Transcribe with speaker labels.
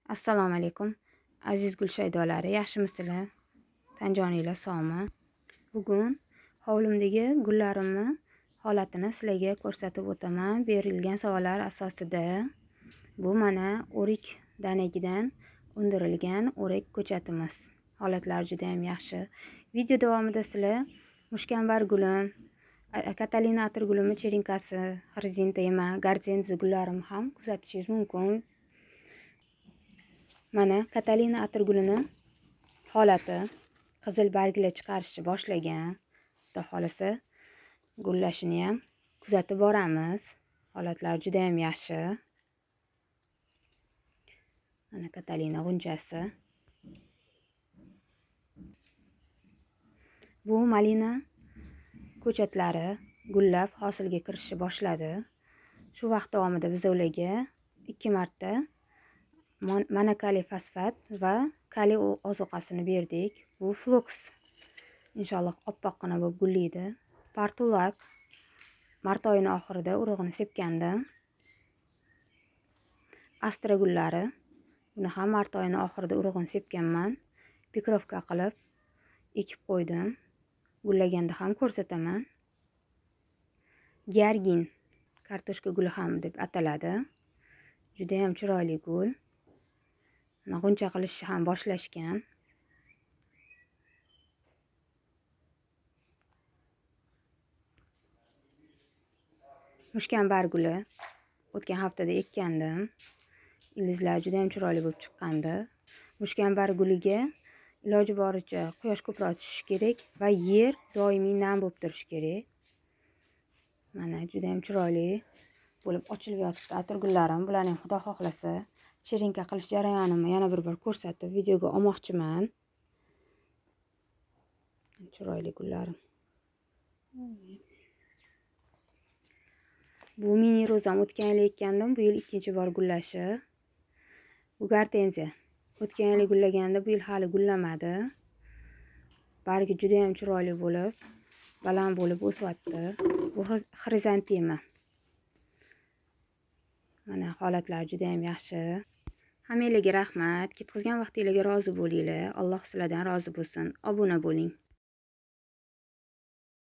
Speaker 1: Assalomu alaykum. Aziz Gulshaydolari, yaxshimisizlar? Tanjoninglar sog'mi? Bugun hovlimdagi gullarimni holatini sizlarga ko'rsatib o'taman. Berilgan savollar asosida bu mana o'rik danagidan undirilgan o'rik ko'chatimiz. Holatlari juda ham yaxshi. Video davomida sizlar mushkambar gulim, Katalina atirgulimi cherinkasi, xrizantema, gordenziya gullarimni ham kuzatishingiz mumkin. Mana Katalina atirgulini holati qizil barglar chiqarishni boshlagan. Xudo xolasa gullashini ham kuzatib boramiz. Holatlari juda ham yaxshi. Mana Katalina g'unchasi. Bu malina ko'chatlari gullab hosilga kirishni boshladi. Shu vaqt davomida biz ularga 2 marta monokaliy fosfat va kaliy ozuqasini berdik. Bu Flux inshaalloh oppoqqina bo'lib gullaydi. Partulak mart oyining oxirida urug'ini sepgandim. Astra gullari, buni ham mart oyining oxirida urug'ini sepganman. Pikrovka qilib ekib qo'ydim. Gullaganda ham ko'rsataman. Georgin kartoshka guli ham deb ataladi. Juda ham chiroyli gul. G'uncha qilishni ham boshlashgan. Mushkambar guli o'tgan haftada ekkandim. Ildizlari juda ham chiroyli bo'lib chiqqandi. Mushkambar guliga iloji boricha quyosh ko'proq tushishi kerak va yer doimiy nam bo'lib turishi kerak. Mana juda ham chiroyli bo'lib ochilib yotibdi atirgullarim. Bularni ham xudo xohlasa cherinka qilish jarayonimni yana bir bor ko'rsatib videoga olmoqchiman. Chiroyli gullarim. Bu mini rozam o'tgan yil ekkandim, bu yil ikkinchi bor gullashi. Bu gortenziya. O'tgan yil gullaganda, bu yil hali gullamadi. Bargi juda ham chiroyli bo'lib, baland bo'lib o'syapti. Bu xrizantema. Mana holatlar juda ham yaxshi. Hammanglarga rahmat. Ketkizgan vaqtinglarga rozi bo'linglar. Alloh sizlardan rozi bo'lsin. Obuna bo'ling.